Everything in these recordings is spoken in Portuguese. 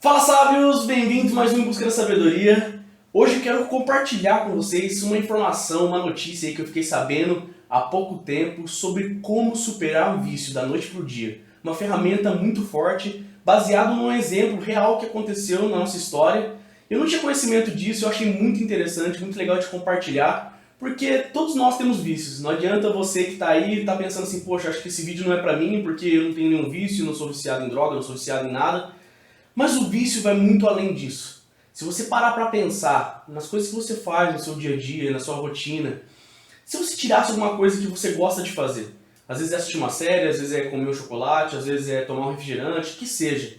Fala sábios, bem-vindos a mais um Em Busca da Sabedoria. Hoje eu quero compartilhar com vocês uma informação, uma notícia aí que eu fiquei sabendo há pouco tempo sobre como superar um vício da noite para o dia. Uma ferramenta muito forte, baseado num exemplo real que aconteceu na nossa história. Eu não tinha conhecimento disso, eu achei muito interessante, muito legal de compartilhar, porque todos nós temos vícios. Não adianta você que está aí e está pensando assim, poxa, acho que esse vídeo não é para mim, porque eu não tenho nenhum vício, não sou viciado em droga, não sou viciado em nada. Mas o vício vai muito além disso. Se você parar para pensar nas coisas que você faz no seu dia a dia, na sua rotina, se você tirasse alguma coisa que você gosta de fazer, às vezes é assistir uma série, às vezes é comer um chocolate, às vezes é tomar um refrigerante, que seja.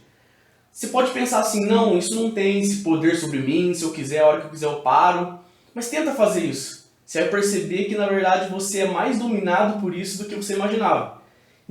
Você pode pensar assim, não, isso não tem esse poder sobre mim, se eu quiser, a hora que eu quiser eu paro. Mas tenta fazer isso. Você vai perceber que na verdade você é mais dominado por isso do que você imaginava.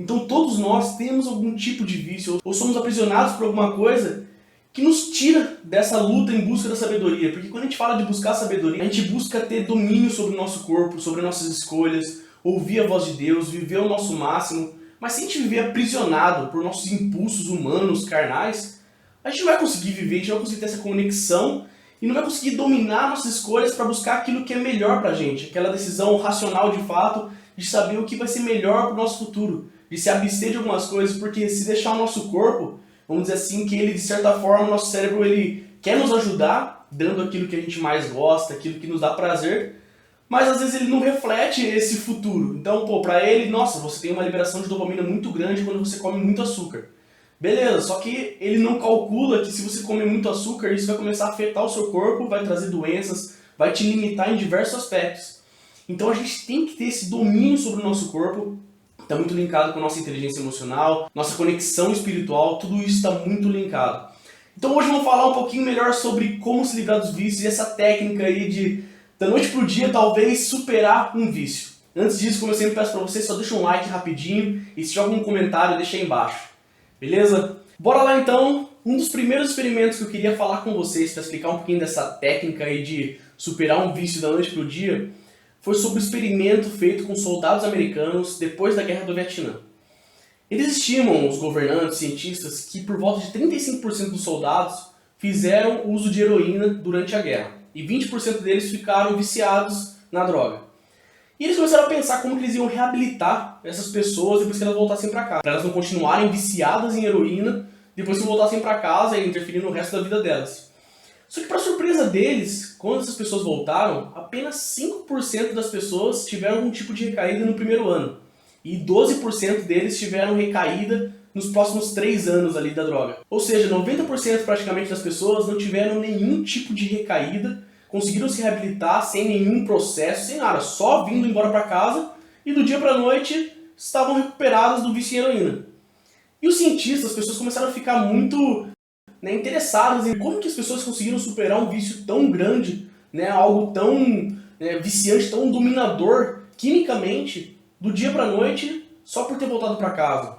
Então todos nós temos algum tipo de vício, ou somos aprisionados por alguma coisa que nos tira dessa luta em busca da sabedoria. Porque quando a gente fala de buscar sabedoria, a gente busca ter domínio sobre o nosso corpo, sobre nossas escolhas, ouvir a voz de Deus, viver o nosso máximo. Mas se a gente viver aprisionado por nossos impulsos humanos, carnais, a gente não vai conseguir viver, a gente não vai conseguir ter essa conexão e não vai conseguir dominar nossas escolhas para buscar aquilo que é melhor pra gente. Aquela decisão racional de fato, de saber o que vai ser melhor pro nosso futuro. De se abster de algumas coisas, porque se deixar o nosso corpo, vamos dizer assim, que ele de certa forma, o nosso cérebro ele quer nos ajudar, dando aquilo que a gente mais gosta, aquilo que nos dá prazer, mas às vezes ele não reflete esse futuro. Então, pra ele, nossa, você tem uma liberação de dopamina muito grande quando você come muito açúcar. Beleza, só que ele não calcula que se você comer muito açúcar, isso vai começar a afetar o seu corpo, vai trazer doenças, vai te limitar em diversos aspectos. Então a gente tem que ter esse domínio sobre o nosso corpo. Está muito linkado com a nossa inteligência emocional, nossa conexão espiritual, tudo isso está muito linkado. Então hoje vamos falar um pouquinho melhor sobre como se livrar dos vícios e essa técnica aí de, da noite pro dia, talvez superar um vício. Antes disso, como eu sempre peço para vocês, só deixa um like rapidinho e se tiver algum comentário, deixa aí embaixo. Beleza? Bora lá então! Um dos primeiros experimentos que eu queria falar com vocês para explicar um pouquinho dessa técnica aí de superar um vício da noite pro dia foi sobre o experimento feito com soldados americanos depois da Guerra do Vietnã. Eles estimam, os governantes, cientistas, que por volta de 35% dos soldados fizeram uso de heroína durante a guerra e 20% deles ficaram viciados na droga. E eles começaram a pensar como que eles iam reabilitar essas pessoas depois que elas voltassem para casa, para elas não continuarem viciadas em heroína depois que voltassem para casa e interferir no resto da vida delas. Só que, para surpresa deles, quando essas pessoas voltaram, apenas 5% das pessoas tiveram algum tipo de recaída no primeiro ano. E 12% deles tiveram recaída nos próximos 3 anos ali da droga. Ou seja, 90% praticamente das pessoas não tiveram nenhum tipo de recaída, conseguiram se reabilitar sem nenhum processo, sem nada, só vindo embora para casa e do dia para a noite estavam recuperadas do vício em heroína. E os cientistas, as pessoas começaram a ficar muito interessadas em como que as pessoas conseguiram superar um vício tão grande, algo tão viciante, tão dominador quimicamente, do dia para a noite, só por ter voltado para casa.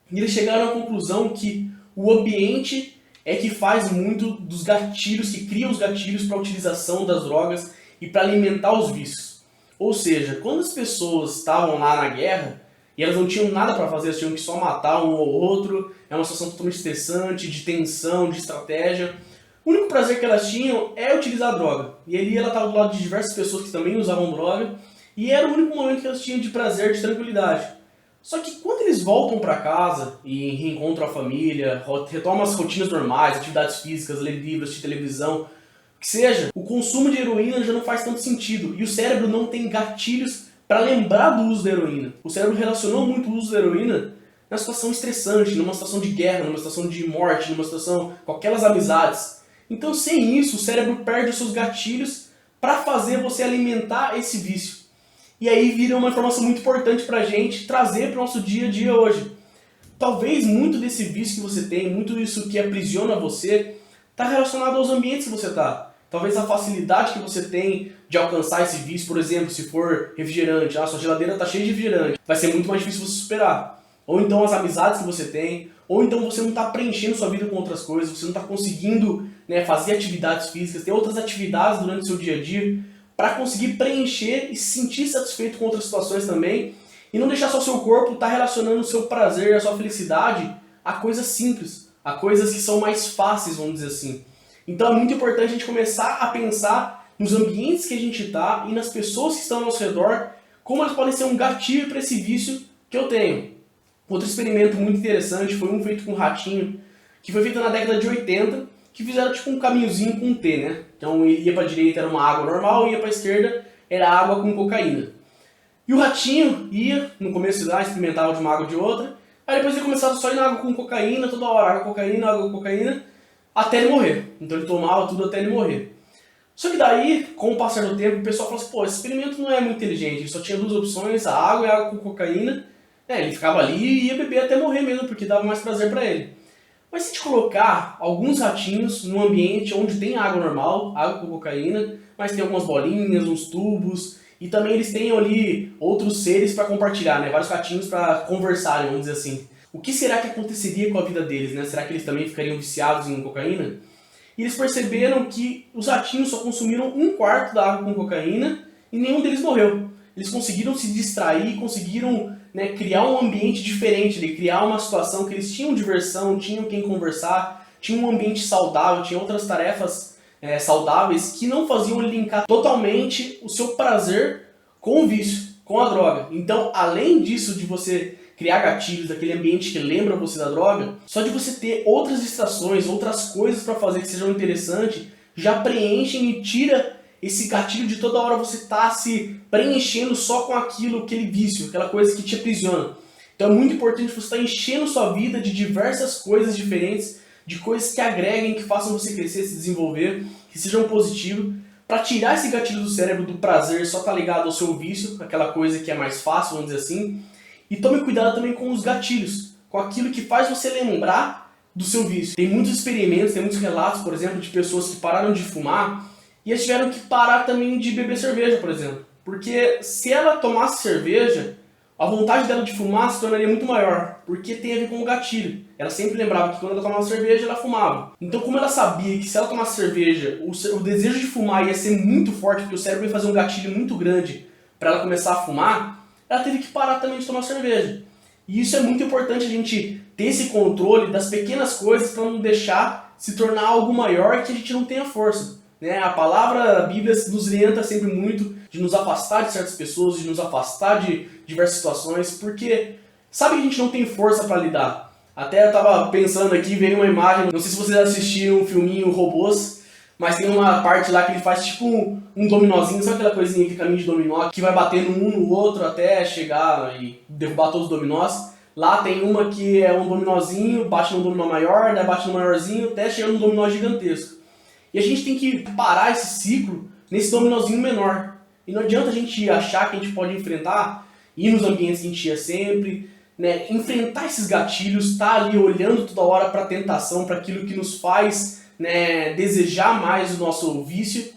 E eles chegaram à conclusão que o ambiente é que faz muito dos gatilhos, que cria os gatilhos para a utilização das drogas e para alimentar os vícios. Ou seja, quando as pessoas estavam lá na guerra, e elas não tinham nada para fazer, elas tinham que só matar um ou outro, é uma situação totalmente estressante, de tensão, de estratégia. O único prazer que elas tinham é utilizar a droga. E ali ela estava do lado de diversas pessoas que também usavam droga, e era o único momento que elas tinham de prazer, de tranquilidade. Só que quando eles voltam para casa e reencontram a família, retomam as rotinas normais, atividades físicas, ler livros, assistir televisão, o que seja, o consumo de heroína já não faz tanto sentido, e o cérebro não tem gatilhos para lembrar do uso da heroína. O cérebro relacionou muito o uso da heroína na situação estressante, numa situação de guerra, numa situação de morte, numa situação com aquelas amizades. Então, sem isso, o cérebro perde os seus gatilhos para fazer você alimentar esse vício. E aí vira uma informação muito importante para a gente trazer para o nosso dia a dia hoje. Talvez muito desse vício que você tem, muito isso que aprisiona você, está relacionado aos ambientes que você está. Talvez a facilidade que você tem de alcançar esse vício, por exemplo, se for refrigerante, sua geladeira está cheia de refrigerante, vai ser muito mais difícil você superar. Ou então as amizades que você tem, ou então você não está preenchendo sua vida com outras coisas, você não está conseguindo fazer atividades físicas, ter outras atividades durante o seu dia a dia, para conseguir preencher e se sentir satisfeito com outras situações também, e não deixar só o seu corpo estar relacionando o seu prazer e a sua felicidade a coisas simples, a coisas que são mais fáceis, vamos dizer assim. Então é muito importante a gente começar a pensar nos ambientes que a gente está e nas pessoas que estão ao nosso redor, como elas podem ser um gatilho para esse vício que eu tenho. Outro experimento muito interessante foi um feito com um ratinho, que foi feito na década de 80, que fizeram tipo um caminhozinho com um T, né? Então ele ia para a direita era uma água normal, ia para a esquerda era água com cocaína. E o ratinho ia, no começo lá, experimentava de uma água ou de outra, aí depois ele começava só ir na água com cocaína, toda hora, água com cocaína, até ele morrer. Então ele tomava tudo até ele morrer. Só que daí, com o passar do tempo, o pessoal falou assim, pô, esse experimento não é muito inteligente, ele só tinha duas opções, a água e a água com cocaína. Ele ficava ali e ia beber até morrer mesmo, porque dava mais prazer pra ele. Mas se a gente colocar alguns ratinhos num ambiente onde tem água normal, água com cocaína, mas tem algumas bolinhas, uns tubos, e também eles têm ali outros seres para compartilhar, né? Vários ratinhos para conversarem, vamos dizer assim. O que será que aconteceria com a vida deles, né? Será que eles também ficariam viciados em cocaína? E eles perceberam que os ratinhos só consumiram 1/4 da água com cocaína e nenhum deles morreu. Eles conseguiram se distrair, conseguiram, né, criar um ambiente diferente, criar uma situação que eles tinham diversão, tinham quem conversar, tinham um ambiente saudável, tinham outras tarefas saudáveis que não faziam ele linkar totalmente o seu prazer com o vício, com a droga. Então, além disso de você criar gatilhos daquele ambiente que lembra você da droga, só de você ter outras distrações, outras coisas para fazer que sejam interessantes, já preenchem e tira esse gatilho de toda hora você tá se preenchendo só com aquilo, aquele vício, aquela coisa que te aprisiona. Então é muito importante você estar enchendo sua vida de diversas coisas diferentes, de coisas que agreguem, que façam você crescer, se desenvolver, que sejam positivos, para tirar esse gatilho do cérebro do prazer só tá ligado ao seu vício, aquela coisa que é mais fácil, vamos dizer assim. E tome cuidado também com os gatilhos, com aquilo que faz você lembrar do seu vício. Tem muitos experimentos, tem muitos relatos, por exemplo, de pessoas que pararam de fumar e eles tiveram que parar também de beber cerveja, por exemplo. Porque se ela tomasse cerveja, a vontade dela de fumar se tornaria muito maior, porque tem a ver com o gatilho. Ela sempre lembrava que quando ela tomava cerveja, ela fumava. Então, como ela sabia que se ela tomasse cerveja, o desejo de fumar ia ser muito forte, porque o cérebro ia fazer um gatilho muito grande para ela começar a fumar, ela teve que parar também de tomar cerveja. E isso é muito importante, a gente ter esse controle das pequenas coisas para não deixar se tornar algo maior que a gente não tenha força. A palavra, a Bíblia nos orienta sempre muito de nos afastar de certas pessoas, de nos afastar de diversas situações, porque sabe que a gente não tem força para lidar. Até eu estava pensando aqui, veio uma imagem, não sei se vocês assistiram o filminho Robôs, mas tem uma parte lá que ele faz tipo um dominozinho, sabe aquela coisinha que caminho de dominó, que vai batendo um no outro até chegar e derrubar todos os dominós. Lá tem uma que é um dominozinho, bate num dominó maior, daí bate no maiorzinho, até chegar num dominó gigantesco. E a gente tem que parar esse ciclo nesse dominozinho menor. E não adianta a gente achar que a gente pode enfrentar, ir nos ambientes que a gente ia sempre, enfrentar esses gatilhos, estar ali olhando toda hora para a tentação, para aquilo que nos faz desejar mais o nosso vício,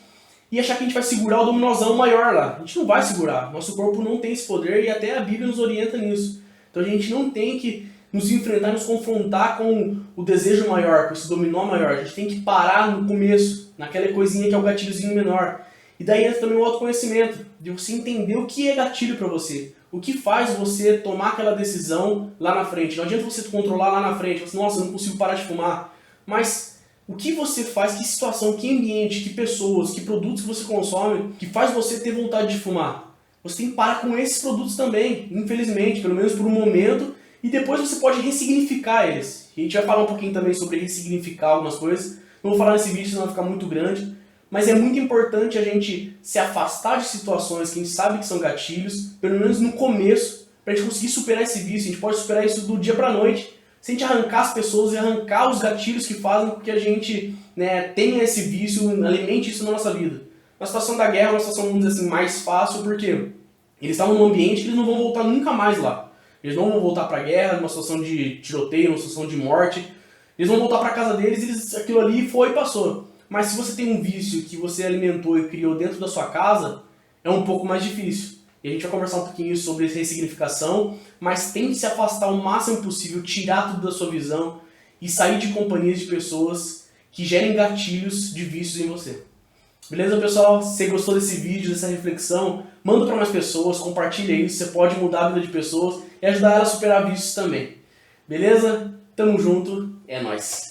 e achar que a gente vai segurar o dominozão maior lá. A gente não vai segurar, nosso corpo não tem esse poder e até a Bíblia nos orienta nisso. Então a gente não tem que nos enfrentar, nos confrontar com o desejo maior, com esse dominó maior. A gente tem que parar no começo, naquela coisinha que é o gatilhozinho menor. E daí entra também o autoconhecimento, de você entender o que é gatilho para você. O que faz você tomar aquela decisão lá na frente. Não adianta você controlar lá na frente, você, nossa, eu não consigo parar de fumar. Mas o que você faz, que situação, que ambiente, que pessoas, que produtos que você consome, que faz você ter vontade de fumar. Você tem que parar com esses produtos também, infelizmente, pelo menos por um momento, e depois você pode ressignificar eles. E a gente vai falar um pouquinho também sobre ressignificar algumas coisas. Não vou falar nesse vídeo, senão vai ficar muito grande. Mas é muito importante a gente se afastar de situações que a gente sabe que são gatilhos, pelo menos no começo, para a gente conseguir superar esse vício. A gente pode superar isso do dia para a noite, se a gente arrancar as pessoas e arrancar os gatilhos que fazem com que a gente tenha esse vício, alimente isso na nossa vida. Na situação da guerra é uma situação, vamos dizer assim, mais fácil, porque eles estavam num ambiente que eles não vão voltar nunca mais lá. Eles não vão voltar para a guerra, numa situação de tiroteio, numa situação de morte. Eles vão voltar para a casa deles e aquilo ali foi e passou. Mas se você tem um vício que você alimentou e criou dentro da sua casa, é um pouco mais difícil. E a gente vai conversar um pouquinho sobre ressignificação, mas tente se afastar o máximo possível, tirar tudo da sua visão e sair de companhias de pessoas que gerem gatilhos de vícios em você. Beleza, pessoal? Se você gostou desse vídeo, dessa reflexão, manda para mais pessoas, compartilha isso, você pode mudar a vida de pessoas e ajudar elas a superar vícios também. Beleza? Tamo junto. É nóis!